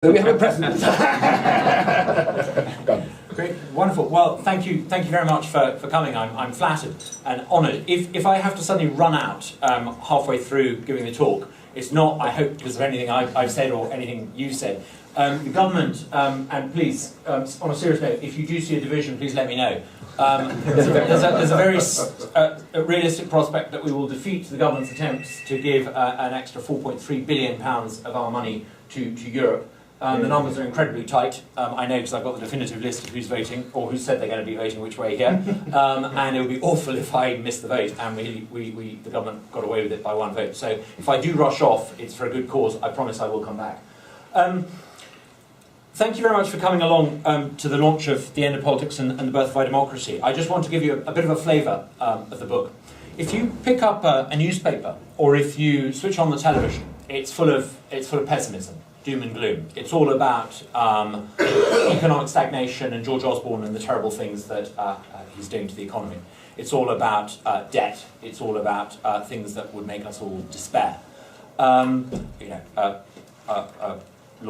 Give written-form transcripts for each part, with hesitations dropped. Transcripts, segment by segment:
So we have a precedent. Great, wonderful. Well, thank you very much for coming. I'm flattered and honoured. If I have to suddenly run out halfway through giving the talk, it's not, I hope, because of anything I've said or anything you've said. The government, and please, on a serious note, if you do see a division, please let me know. There's a very realistic prospect that we will defeat the government's attempts to give an extra £4.3 billion of our money to Europe. The numbers are incredibly tight. I know because I've got the definitive list of who's voting, or who said they're going to be voting which way here. And it would be awful if I missed the vote, and the government got away with it by one vote. So if I do rush off, it's for a good cause. I promise I will come back. Thank you very much for coming along to the launch of The End of Politics and the Birth of iDemocracy. I just want to give you a bit of a flavour of the book. If you pick up a newspaper, or if you switch on the television, it's full of pessimism. Doom and gloom. It's all about economic stagnation and George Osborne and the terrible things that he's doing to the economy. It's all about debt. It's all about things that would make us all despair. Lord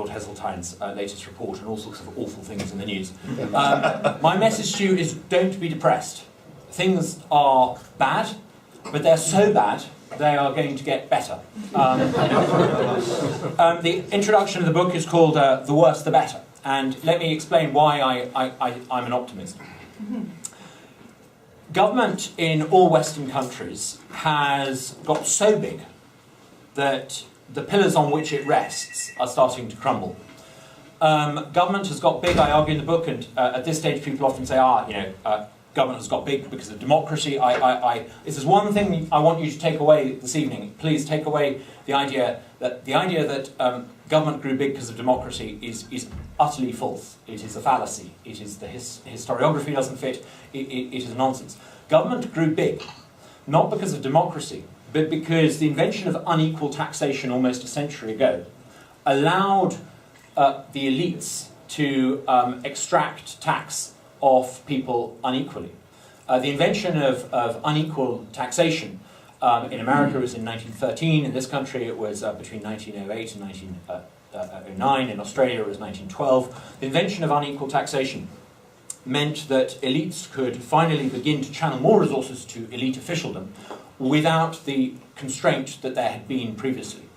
Heseltine's latest report and all sorts of awful things in the news. My message to you is don't be depressed. Things are bad, but they're so bad they are going to get better. The introduction of the book is called The Worse the Better, and let me explain why I'm an optimist. Government in all Western countries has got so big that the pillars on which it rests are starting to crumble. Government has got big, I argue in the book, and at this stage people often say, government has got big because of democracy. This is one thing I want you to take away this evening. Please take away the idea that government grew big because of democracy is utterly false. It is a fallacy. It is the historiography doesn't fit. It is nonsense. Government grew big, not because of democracy, but because the invention of unequal taxation almost a century ago allowed the elites to extract tax off people unequally. The invention of unequal taxation in America was in 1913. In this country it was between 1908 and 1909. In Australia it was 1912. The invention of unequal taxation meant that elites could finally begin to channel more resources to elite officialdom without the constraint that there had been previously.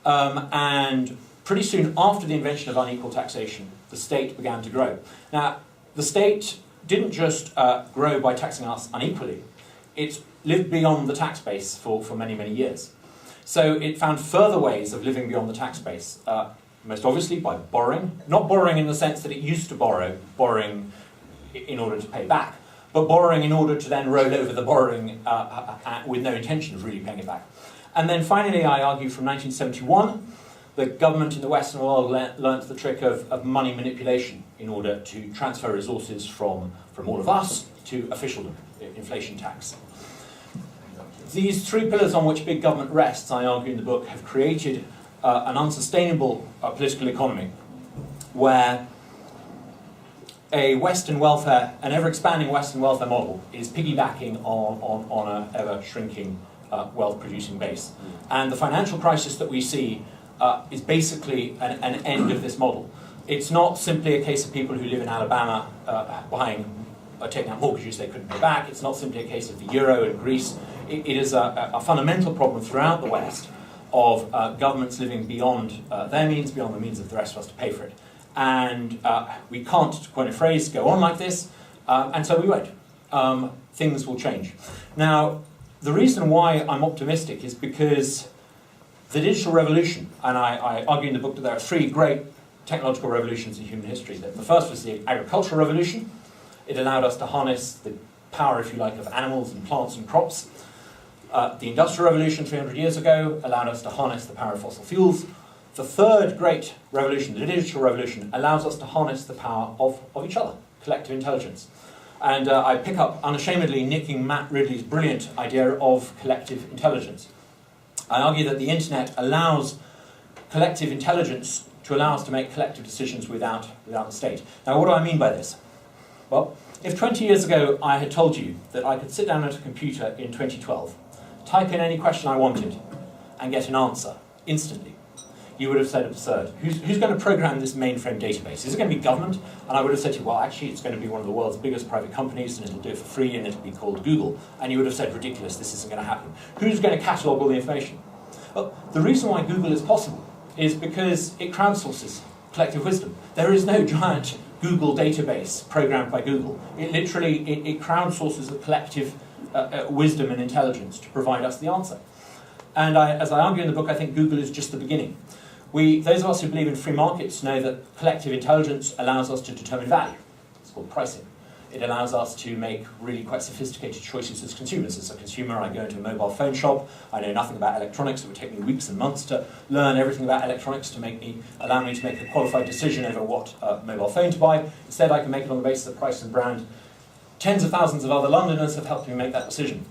And pretty soon after the invention of unequal taxation, the state began to grow. Now, the state didn't just grow by taxing us unequally, it lived beyond the tax base for many, many years. So it found further ways of living beyond the tax base, most obviously by borrowing, not borrowing in the sense that it used to borrowing in order to pay back, but borrowing in order to then roll over the borrowing with no intention of really paying it back. And then finally, I argue from 1971, the government in the Western world learnt the trick of money manipulation in order to transfer resources from all of us to officialdom, inflation tax. These three pillars on which big government rests, I argue in the book, have created an unsustainable political economy where an ever-expanding Western welfare model is piggybacking on an ever-shrinking wealth-producing base. And the financial crisis that we see is basically an end of this model. It's not simply a case of people who live in Alabama taking out mortgages they couldn't pay back. It's not simply a case of the euro in Greece. It is a fundamental problem throughout the West of governments living beyond their means, beyond the means of the rest of us to pay for it. And we can't, to coin a phrase, go on like this, and so we won't. Things will change. Now, the reason why I'm optimistic is because the digital revolution, and I argue in the book that there are three great technological revolutions in human history. The first was the agricultural revolution. It allowed us to harness the power, if you like, of animals and plants and crops. The industrial revolution 300 years ago allowed us to harness the power of fossil fuels. The third great revolution, the digital revolution, allows us to harness the power of each other, collective intelligence. And I pick up unashamedly nicking Matt Ridley's brilliant idea of collective intelligence. I argue that the internet allows collective intelligence to allow us to make collective decisions without the state. Now, what do I mean by this? Well, if 20 years ago I had told you that I could sit down at a computer in 2012, type in any question I wanted, and get an answer instantly, you would have said absurd. Who's going to program this mainframe database? Is it going to be government? And I would have said to you, well, actually, it's going to be one of the world's biggest private companies, and it'll do it for free, and it'll be called Google. And you would have said, ridiculous, this isn't going to happen. Who's going to catalogue all the information? Well, the reason why Google is possible is because it crowdsources collective wisdom. There is no giant Google database programmed by Google. It literally, it crowdsources the collective wisdom and intelligence to provide us the answer. And as I argue in the book, I think Google is just the beginning. Those of us who believe in free markets know that collective intelligence allows us to determine value. It's called pricing. It allows us to make really quite sophisticated choices as consumers. As a consumer, I go into a mobile phone shop. I know nothing about electronics. It would take me weeks and months to learn everything about electronics to allow me to make a qualified decision over what mobile phone to buy. Instead, I can make it on the basis of price and brand. Tens of thousands of other Londoners have helped me make that decision.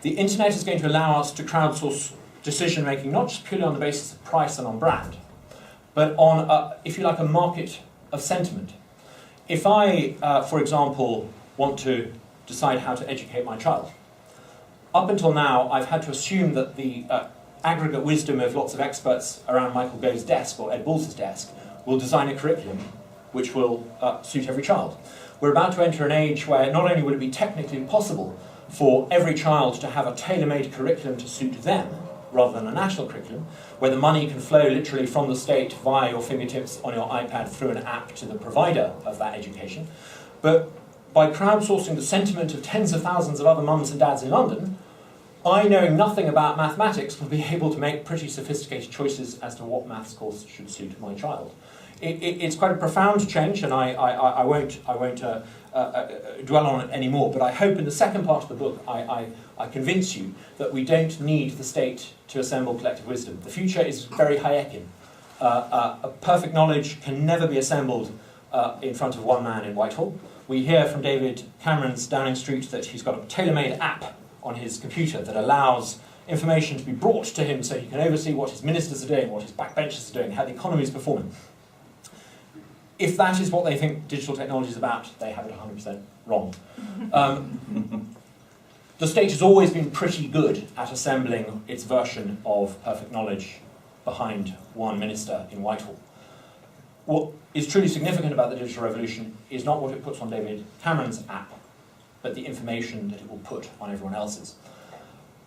The internet is going to allow us to crowdsource decision-making, not just purely on the basis of price and on brand, but on, if you like, a market of sentiment. If I, for example, want to decide how to educate my child, up until now, I've had to assume that the aggregate wisdom of lots of experts around Michael Gove's desk or Ed Balls' desk will design a curriculum which will suit every child. We're about to enter an age where not only will it be technically possible for every child to have a tailor-made curriculum to suit them, rather than a national curriculum, where the money can flow literally from the state via your fingertips on your iPad through an app to the provider of that education. But by crowdsourcing the sentiment of tens of thousands of other mums and dads in London, I, knowing nothing about mathematics, will be able to make pretty sophisticated choices as to what maths course should suit my child. It's quite a profound change, and I won't dwell on it anymore, but I hope in the second part of the book I convince you that we don't need the state to assemble collective wisdom. The future is very Hayekian. A perfect knowledge can never be assembled in front of one man in Whitehall. We hear from David Cameron's Downing Street that he's got a tailor-made app on his computer that allows information to be brought to him so he can oversee what his ministers are doing, what his backbenchers are doing, how the economy is performing. If that is what they think digital technology is about, they have it 100% wrong. The state has always been pretty good at assembling its version of perfect knowledge behind one minister in Whitehall. What is truly significant about the digital revolution is not what it puts on David Cameron's app, but the information that it will put on everyone else's.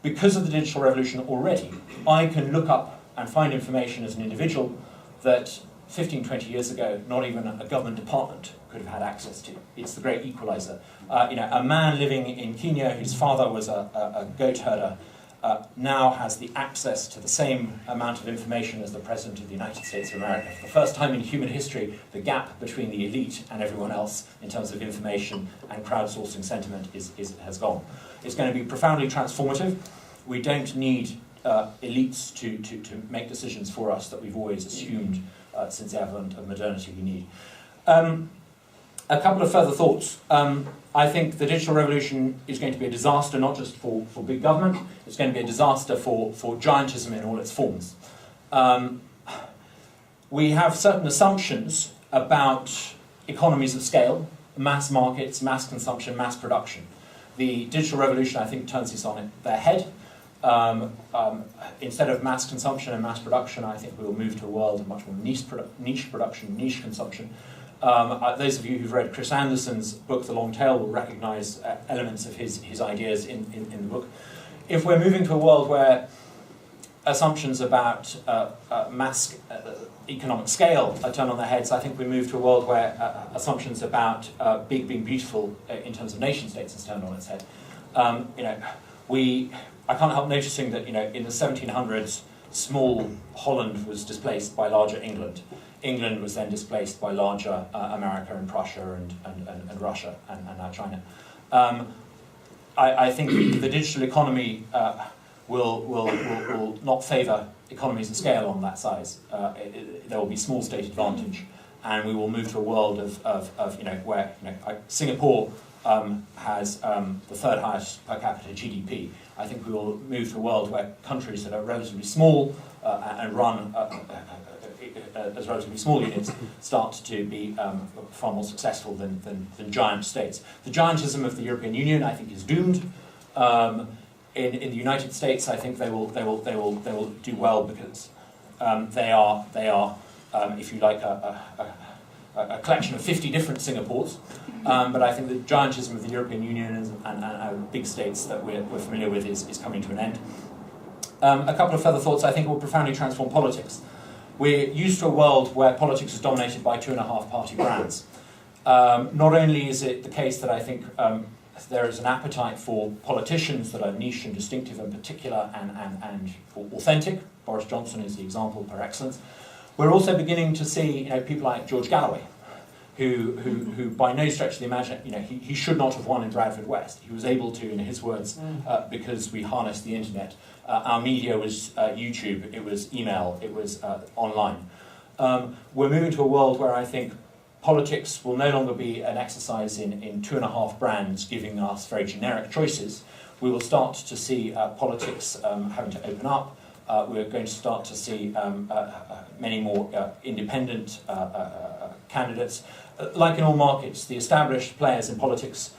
Because of the digital revolution already, I can look up and find information as an individual that 15, 20 years ago, not even a government department could have had access to. It's the great equalizer. A man living in Kenya whose father was a goat herder now has the access to the same amount of information as the President of the United States of America. For the first time in human history, the gap between the elite and everyone else in terms of information and crowdsourcing sentiment has gone. It's going to be profoundly transformative. We don't need elites to make decisions for us that we've always assumed since the advent of modernity we need. A couple of further thoughts. I think the digital revolution is going to be a disaster not just for big government, it's going to be a disaster for giantism in all its forms. We have certain assumptions about economies of scale, mass markets, mass consumption, mass production. The digital revolution, I think, turns this on their head. Instead of mass consumption and mass production, I think we will move to a world of much more niche production, niche consumption. Those of you who've read Chris Anderson's book, The Long Tail, will recognise elements of his ideas in the book. If we're moving to a world where assumptions about mass economic scale are turned on their heads, I think we move to a world where assumptions about big being beautiful in terms of nation states is turned on its head. I can't help noticing that in the 1700s, small Holland was displaced by larger England. England was then displaced by larger America and Prussia and Russia and now China. I think the digital economy will not favour economies of scale on that size. There will be small state advantage, and we will move to a world of where Singapore has the third highest per capita GDP. I think we will move to a world where countries that are relatively small and run as relatively small units start to be far more successful than giant states. The giantism of the European Union, I think, is doomed. In the United States, I think they will do well because they are if you like, a collection of 50 different Singapores. But I think the giantism of the European Union and big states that we're familiar with is coming to an end. A couple of further thoughts I think will profoundly transform politics. We're used to a world where politics is dominated by 2.5 party brands. Not only is it the case that I think there is an appetite for politicians that are niche and distinctive and particular and authentic. Boris Johnson is the example par excellence. We're also beginning to see people like George Galloway, who by no stretch of the imagination, he should not have won in Bradford West. He was able to, in his words, because we harnessed the internet. Our media was YouTube, it was email, it was online. We're moving to a world where I think politics will no longer be an exercise in 2.5 brands giving us very generic choices. We will start to see politics having to open up. We're going to start to see many more independent candidates. Like in all markets, the established players in politics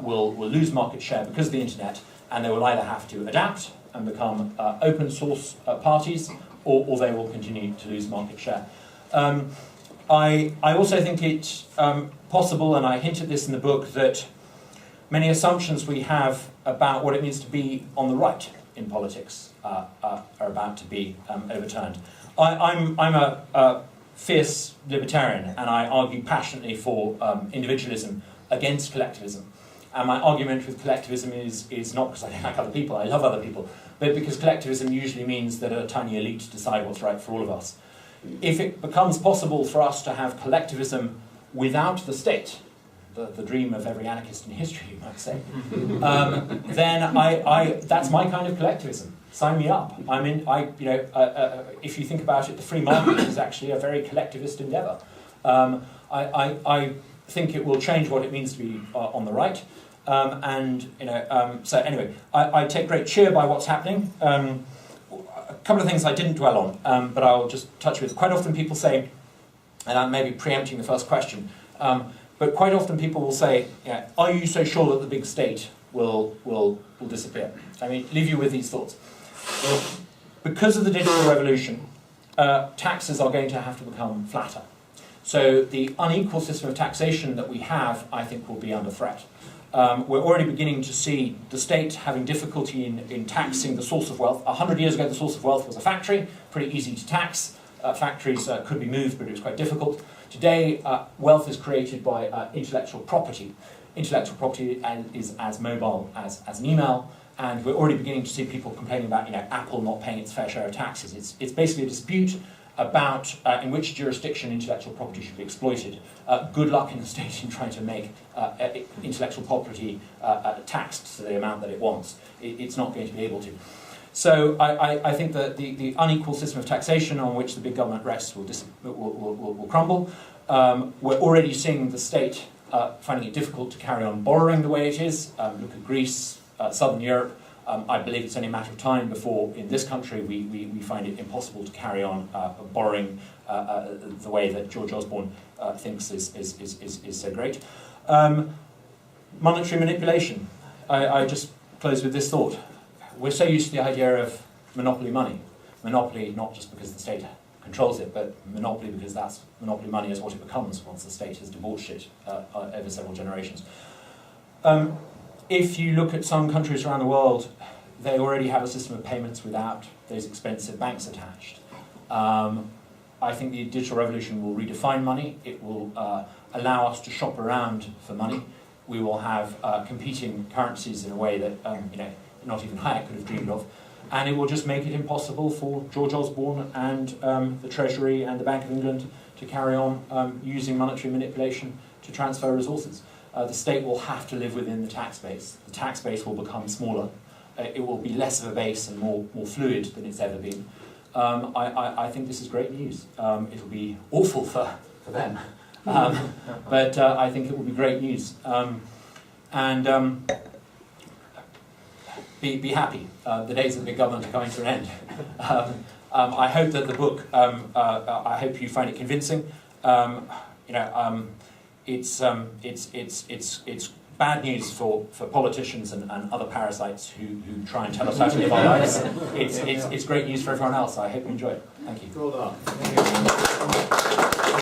will lose market share because of the internet, and they will either have to adapt and become open source parties, or they will continue to lose market share. I also think it's possible, and I hint at this in the book, that many assumptions we have about what it means to be on the right in politics are about to be overturned. I'm a fierce libertarian, and I argue passionately for individualism against collectivism. And my argument with collectivism is not because I don't like other people, I love other people, but because collectivism usually means that a tiny elite decide what's right for all of us. If it becomes possible for us to have collectivism without the state, the dream of every anarchist in history, you might say, then that's my kind of collectivism. Sign me up. If you think about it, the free market is actually a very collectivist endeavour. I think it will change what it means to be on the right. So anyway, I take great cheer by what's happening. A couple of things I didn't dwell on, but I'll just touch with. Quite often people say, and I may be preempting the first question, but quite often people will say, are you so sure that the big state will disappear? I mean, leave you with these thoughts. Because of the digital revolution, taxes are going to have to become flatter. So the unequal system of taxation that we have, I think, will be under threat. We're already beginning to see the state having difficulty in taxing the source of wealth. 100 years ago, the source of wealth was a factory, pretty easy to tax. Factories could be moved, but it was quite difficult. Today, wealth is created by intellectual property. Intellectual property is as mobile as an email, and we're already beginning to see people complaining about Apple not paying its fair share of taxes. It's basically a dispute about in which jurisdiction intellectual property should be exploited. Good luck in the state in trying to make intellectual property taxed to the amount that it wants. It's not going to be able to. So I think that the unequal system of taxation on which the big government rests will crumble. We're already seeing the state finding it difficult to carry on borrowing the way it is. Look at Greece, Southern Europe. I believe it's only a matter of time before, in this country, we find it impossible to carry on borrowing the way that George Osborne thinks is so great. Monetary manipulation. I just close with this thought. We're so used to the idea of monopoly money. Monopoly not just because the state controls it, but monopoly because monopoly money is what it becomes once the state has debauched it over several generations. If you look at some countries around the world, they already have a system of payments without those expensive banks attached. I think the digital revolution will redefine money. It will allow us to shop around for money. We will have competing currencies in a way that not even Hayek could have dreamed of. And it will just make it impossible for George Osborne and the Treasury and the Bank of England to carry on using monetary manipulation to transfer resources. The state will have to live within the tax base. The tax base will become smaller. It will be less of a base and more fluid than it's ever been. I think this is great news. It'll be awful for them. But I think it will be great news. Be happy. The days of big government are coming to an end. I hope that the book, I hope you find it convincing. It's bad news for politicians and other parasites who try and tell us how to live our lives. It's great news for everyone else. I hope you enjoy it. Thank you. Well done.